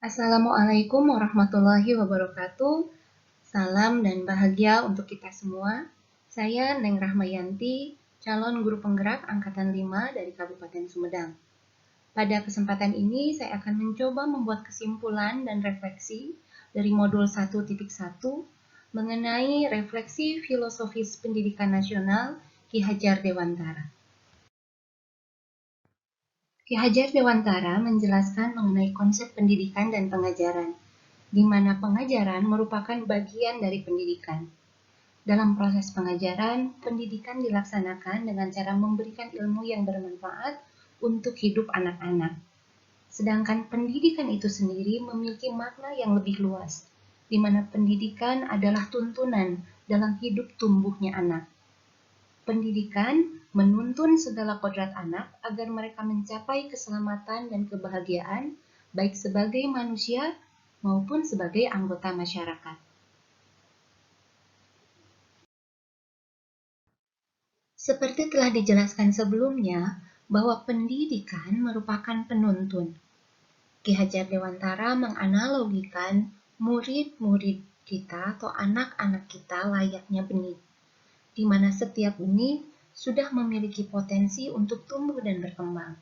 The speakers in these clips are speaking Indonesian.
Assalamualaikum warahmatullahi wabarakatuh. Salam dan bahagia untuk kita semua. Saya Neng Rahmayanti, calon guru penggerak Angkatan 5 dari Kabupaten Sumedang. Pada kesempatan ini, saya akan mencoba membuat kesimpulan dan refleksi dari modul 1.1 mengenai refleksi filosofis pendidikan nasional Ki Hajar Dewantara. Ki Hajar Dewantara menjelaskan mengenai konsep pendidikan dan pengajaran, di mana pengajaran merupakan bagian dari pendidikan. Dalam proses pengajaran, pendidikan dilaksanakan dengan cara memberikan ilmu yang bermanfaat untuk hidup anak-anak. Sedangkan pendidikan itu sendiri memiliki makna yang lebih luas, di mana pendidikan adalah tuntunan dalam hidup tumbuhnya anak. Pendidikan menuntun segala kodrat anak agar mereka mencapai keselamatan dan kebahagiaan, baik sebagai manusia maupun sebagai anggota masyarakat. Seperti telah dijelaskan sebelumnya, bahwa pendidikan merupakan penuntun. Ki Hajar Dewantara menganalogikan murid-murid kita atau anak-anak kita layaknya benih, di mana setiap benih sudah memiliki potensi untuk tumbuh dan berkembang.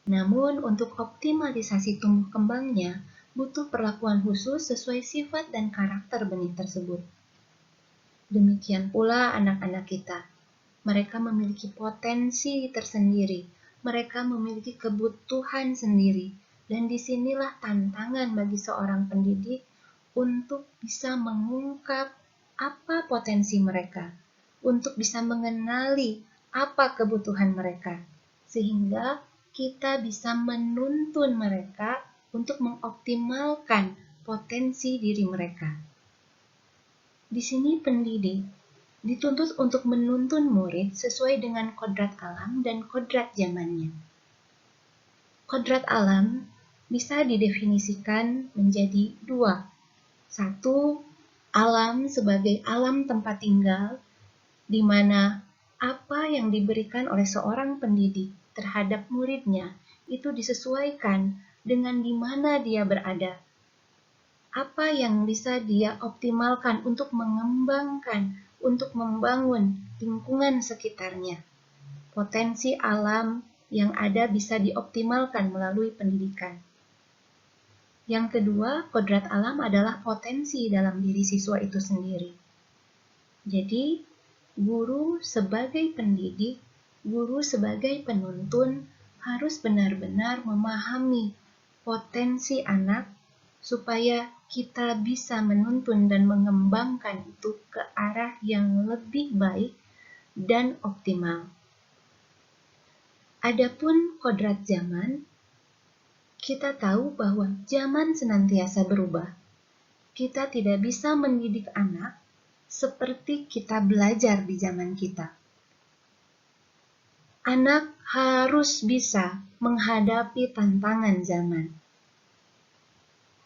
Namun, untuk optimalisasi tumbuh kembangnya, butuh perlakuan khusus sesuai sifat dan karakter benih tersebut. Demikian pula anak-anak kita. Mereka memiliki potensi tersendiri, mereka memiliki kebutuhan sendiri, dan disinilah tantangan bagi seorang pendidik untuk bisa mengungkap apa potensi mereka, untuk bisa mengenali apa kebutuhan mereka, sehingga kita bisa menuntun mereka untuk mengoptimalkan potensi diri mereka. Di sini pendidik dituntut untuk menuntun murid sesuai dengan kodrat alam dan kodrat zamannya. Kodrat alam bisa didefinisikan menjadi dua. Satu, alam sebagai alam tempat tinggal, di mana apa yang diberikan oleh seorang pendidik terhadap muridnya itu disesuaikan dengan di mana dia berada. Apa yang bisa dia optimalkan untuk mengembangkan, untuk membangun lingkungan sekitarnya. Potensi alam yang ada bisa dioptimalkan melalui pendidikan. Yang kedua, kodrat alam adalah potensi dalam diri siswa itu sendiri. Jadi, guru sebagai pendidik, guru sebagai penuntun harus benar-benar memahami potensi anak supaya kita bisa menuntun dan mengembangkan itu ke arah yang lebih baik dan optimal. Adapun kodrat zaman, kita tahu bahwa zaman senantiasa berubah. Kita tidak bisa mendidik anak seperti kita belajar di zaman kita. Anak harus bisa menghadapi tantangan zaman.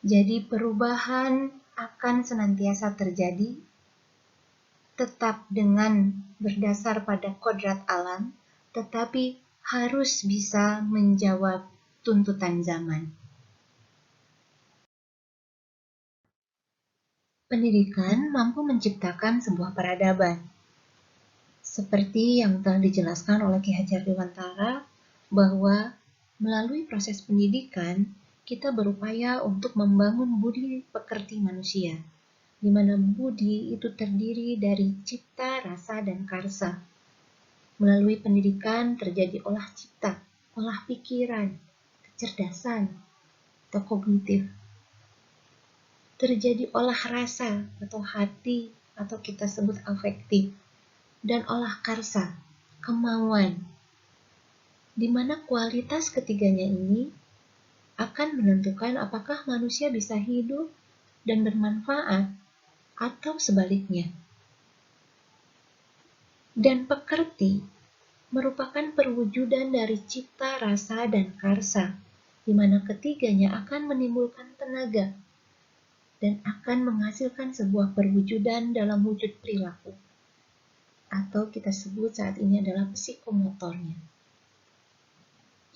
Jadi perubahan akan senantiasa terjadi, tetap dengan berdasar pada kodrat alam, tetapi harus bisa menjawab tuntutan zaman. Pendidikan mampu menciptakan sebuah peradaban. Seperti yang telah dijelaskan oleh Ki Hajar Dewantara, bahwa melalui proses pendidikan, kita berupaya untuk membangun budi pekerti manusia, di mana budi itu terdiri dari cipta, rasa, dan karsa. Melalui pendidikan terjadi olah cipta, olah pikiran, kecerdasan, atau kognitif. Terjadi olah rasa atau hati, atau kita sebut afektif, dan olah karsa, kemauan, di mana kualitas ketiganya ini akan menentukan apakah manusia bisa hidup dan bermanfaat atau sebaliknya. Dan pekerti merupakan perwujudan dari cipta, rasa, dan karsa, di mana ketiganya akan menimbulkan tenaga dan akan menghasilkan sebuah perwujudan dalam wujud perilaku, atau kita sebut saat ini adalah psikomotornya.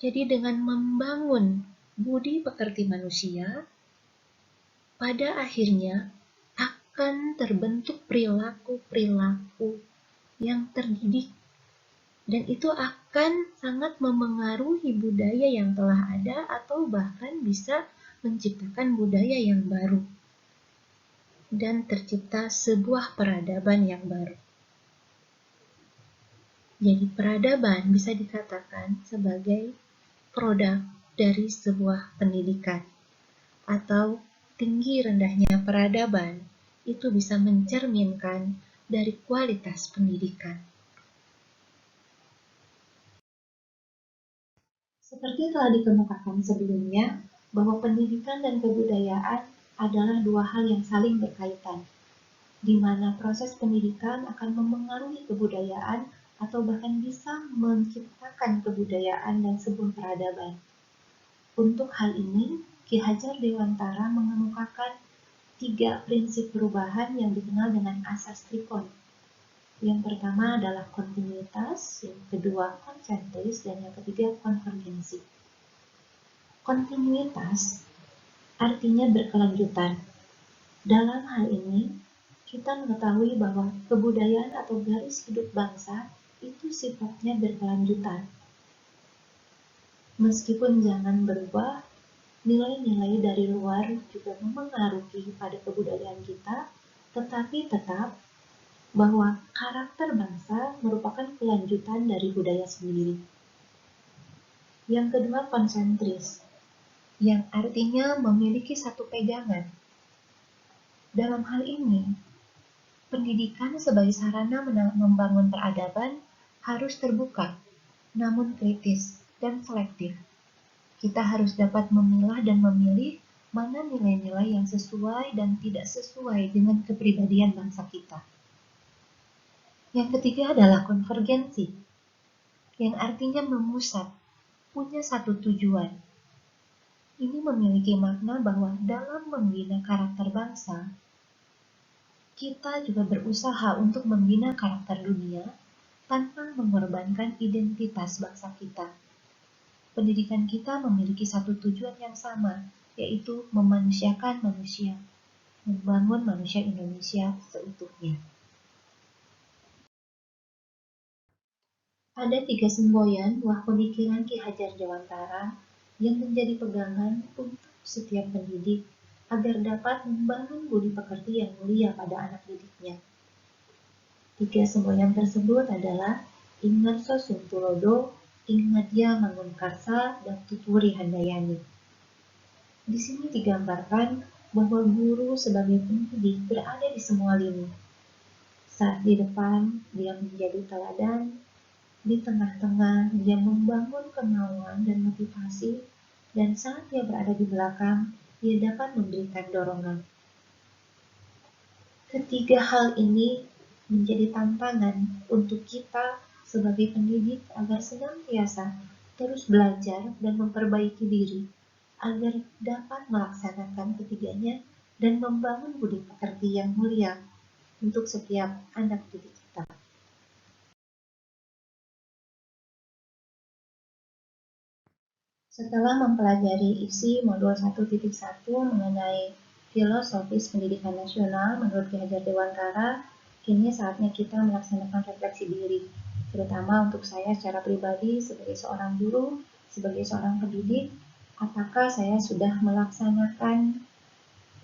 Jadi dengan membangun budi pekerti manusia, pada akhirnya akan terbentuk perilaku-perilaku yang terdidik, dan itu akan sangat memengaruhi budaya yang telah ada atau bahkan bisa menciptakan budaya yang baru dan tercipta sebuah peradaban yang baru. Jadi peradaban bisa dikatakan sebagai produk dari sebuah pendidikan, atau tinggi rendahnya peradaban itu bisa mencerminkan dari kualitas pendidikan. Seperti telah dikemukakan sebelumnya, bahwa pendidikan dan kebudayaan adalah dua hal yang saling berkaitan, di mana proses pendidikan akan memengaruhi kebudayaan atau bahkan bisa menciptakan kebudayaan dan sebuah peradaban. Untuk hal ini, Ki Hajar Dewantara mengemukakan 3 prinsip perubahan yang dikenal dengan asas trikon. Yang pertama adalah kontinuitas, yang kedua konsentris, dan yang ketiga konvergensi. Kontinuitas artinya berkelanjutan. Dalam hal ini, kita mengetahui bahwa kebudayaan atau garis hidup bangsa itu sifatnya berkelanjutan. Meskipun zaman berubah, nilai-nilai dari luar juga memengaruhi pada kebudayaan kita, tetapi tetap bahwa karakter bangsa merupakan kelanjutan dari budaya sendiri. Yang kedua, konsentris, yang artinya memiliki satu pegangan. Dalam hal ini, pendidikan sebagai sarana membangun peradaban harus terbuka, namun kritis dan selektif. Kita harus dapat memilah dan memilih mana nilai-nilai yang sesuai dan tidak sesuai dengan kepribadian bangsa kita. Yang ketiga adalah konvergensi, yang artinya memusat, punya satu tujuan. Ini memiliki makna bahwa dalam membina karakter bangsa, kita juga berusaha untuk membina karakter dunia tanpa mengorbankan identitas bangsa kita. Pendidikan kita memiliki satu tujuan yang sama, yaitu memanusiakan manusia, membangun manusia Indonesia seutuhnya. Ada 3 semboyan buah pemikiran Ki Hajar Dewantara yang menjadi pegangan untuk setiap pendidik agar dapat membangun budi pekerti yang mulia pada anak didiknya. 3 semboyan tersebut adalah Ing Ngarso Sumtulodo, Ing Madya Mangunkarsa, dan Tuturi Handayani. Di sini digambarkan bahwa guru sebagai pendidik berada di semua lini. Saat di depan, dia menjadi teladan. Di tengah-tengah, dia membangun kemauan dan motivasi, dan saat dia berada di belakang, dia dapat memberikan dorongan. Ketiga hal ini menjadi tantangan untuk kita sebagai pendidik agar senantiasa terus belajar dan memperbaiki diri, agar dapat melaksanakan ketiganya dan membangun budi pekerti yang mulia untuk setiap anak didik kita. Setelah mempelajari isi modul 1.1 mengenai filosofis pendidikan nasional menurut Ki Hajar Dewantara, kini saatnya kita melaksanakan refleksi diri, terutama untuk saya secara pribadi sebagai seorang guru, sebagai seorang pendidik, apakah saya sudah melaksanakan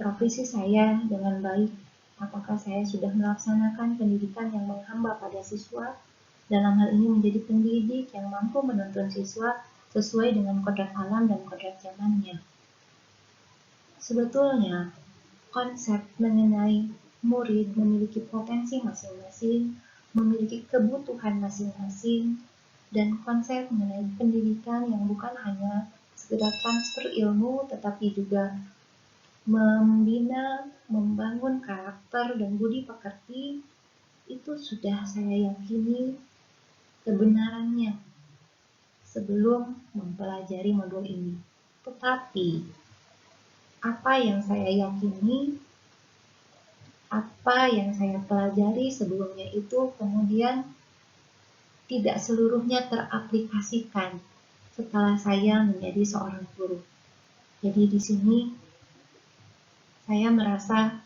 profesi saya dengan baik, apakah saya sudah melaksanakan pendidikan yang menghamba pada siswa, dalam hal ini menjadi pendidik yang mampu menuntun siswa sesuai dengan kodrat alam dan kodrat zamannya. Sebetulnya, konsep mengenai murid memiliki potensi masing-masing, memiliki kebutuhan masing-masing, dan konsep mengenai pendidikan yang bukan hanya sekedar transfer ilmu, tetapi juga membina, membangun karakter dan budi pekerti, itu sudah saya yakini kebenarannya sebelum mempelajari modul ini. Tetapi, apa yang saya yakini, apa yang saya pelajari sebelumnya itu kemudian tidak seluruhnya teraplikasikan setelah saya menjadi seorang guru. Jadi di sini Saya merasa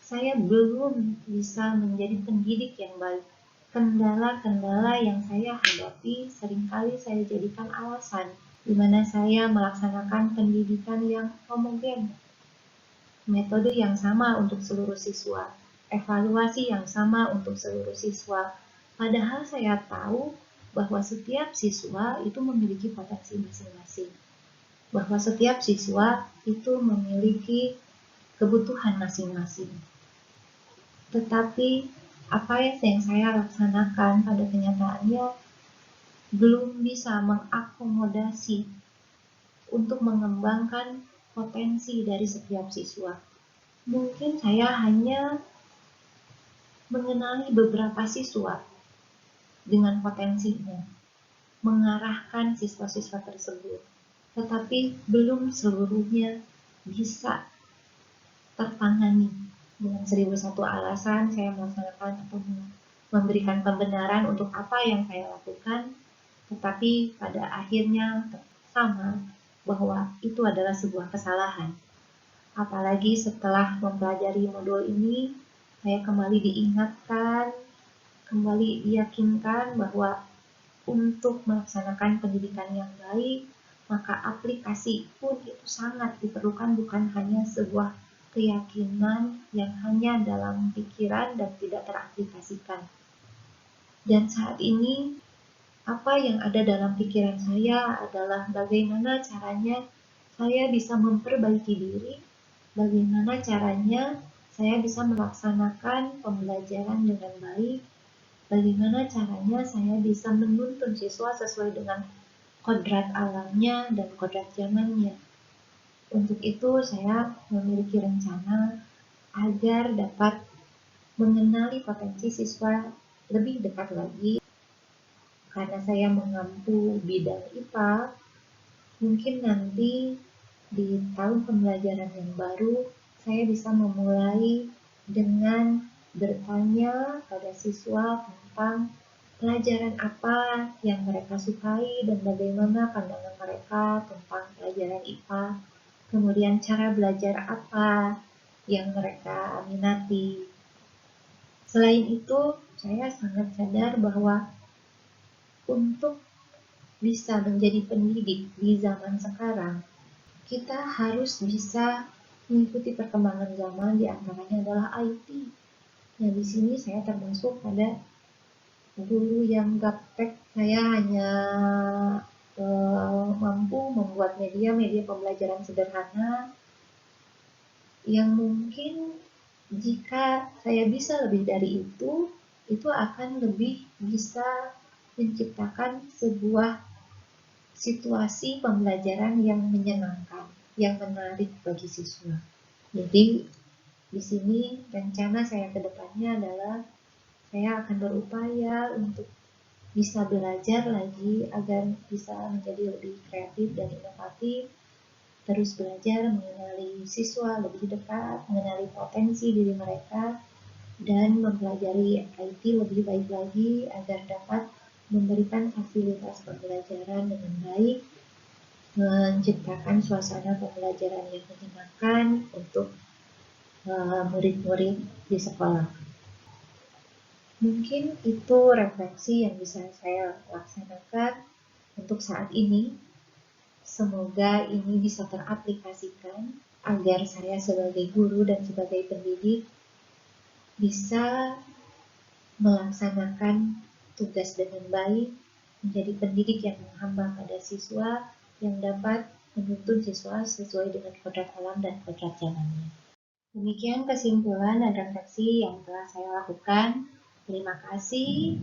saya belum bisa menjadi pendidik yang baik. Kendala-kendala yang saya hadapi seringkali saya jadikan alasan di mana saya melaksanakan pendidikan yang homogen, metode yang sama untuk seluruh siswa, evaluasi yang sama untuk seluruh siswa. Padahal saya tahu bahwa setiap siswa itu memiliki potensi masing-masing, bahwa setiap siswa itu memiliki kebutuhan masing-masing. Tetapi apa yang saya laksanakan pada kenyataannya belum bisa mengakomodasi untuk mengembangkan potensi dari setiap siswa. Mungkin saya hanya mengenali beberapa siswa dengan potensinya, mengarahkan siswa-siswa tersebut, tetapi belum seluruhnya bisa tertangani. Dengan 1001 alasan saya melaksanakan atau memberikan pembenaran untuk apa yang saya lakukan, tetapi pada akhirnya sama bahwa itu adalah sebuah kesalahan. Apalagi setelah mempelajari modul ini, saya kembali diingatkan, kembali diyakinkan bahwa untuk melaksanakan pendidikan yang baik, maka aplikasi pun itu sangat diperlukan, bukan hanya sebuah keyakinan yang hanya dalam pikiran dan tidak teraplikasikan. Dan saat ini, apa yang ada dalam pikiran saya adalah bagaimana caranya saya bisa memperbaiki diri, bagaimana caranya saya bisa melaksanakan pembelajaran dengan baik, bagaimana caranya saya bisa menuntun siswa sesuai dengan kodrat alamnya dan kodrat zamannya. Untuk itu saya memiliki rencana agar dapat mengenali potensi siswa lebih dekat lagi. Karena saya mengampu bidang IPA, mungkin nanti di tahun pembelajaran yang baru saya bisa memulai dengan bertanya pada siswa tentang pelajaran apa yang mereka sukai dan bagaimana pandangan mereka tentang pelajaran IPA. Kemudian cara belajar apa yang mereka minati. Selain itu, saya sangat sadar bahwa untuk bisa menjadi pendidik di zaman sekarang, kita harus bisa mengikuti perkembangan zaman, di antaranya adalah IT. Nah, di sini saya termasuk pada guru yang gaptek. Saya hanya mampu membuat media pembelajaran sederhana yang mungkin jika saya bisa lebih dari itu akan lebih bisa menciptakan sebuah situasi pembelajaran yang menyenangkan, yang menarik bagi siswa. Jadi di sini rencana saya ke depannya adalah saya akan berupaya untuk bisa belajar lagi agar bisa menjadi lebih kreatif dan inovatif, terus belajar mengenali siswa lebih dekat, mengenali potensi diri mereka, dan mempelajari IT lebih baik lagi agar dapat memberikan fasilitas pembelajaran dengan baik, menciptakan suasana pembelajaran yang menyenangkan untuk murid-murid di sekolah. Mungkin itu refleksi yang bisa saya laksanakan untuk saat ini. Semoga ini bisa teraplikasikan agar saya sebagai guru dan sebagai pendidik bisa melaksanakan tugas dengan baik, menjadi pendidik yang menghamba pada siswa, yang dapat menuntun siswa sesuai dengan kodrat alam dan kodrat zamannya. Demikian kesimpulan dan refleksi yang telah saya lakukan. Terima kasih.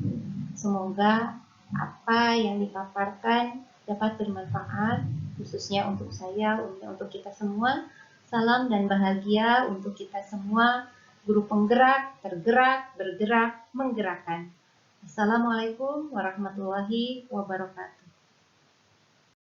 Semoga apa yang dipaparkan dapat bermanfaat, khususnya untuk saya, untuk kita semua. Salam dan bahagia untuk kita semua, guru penggerak, tergerak, bergerak, menggerakkan. Assalamualaikum warahmatullahi wabarakatuh.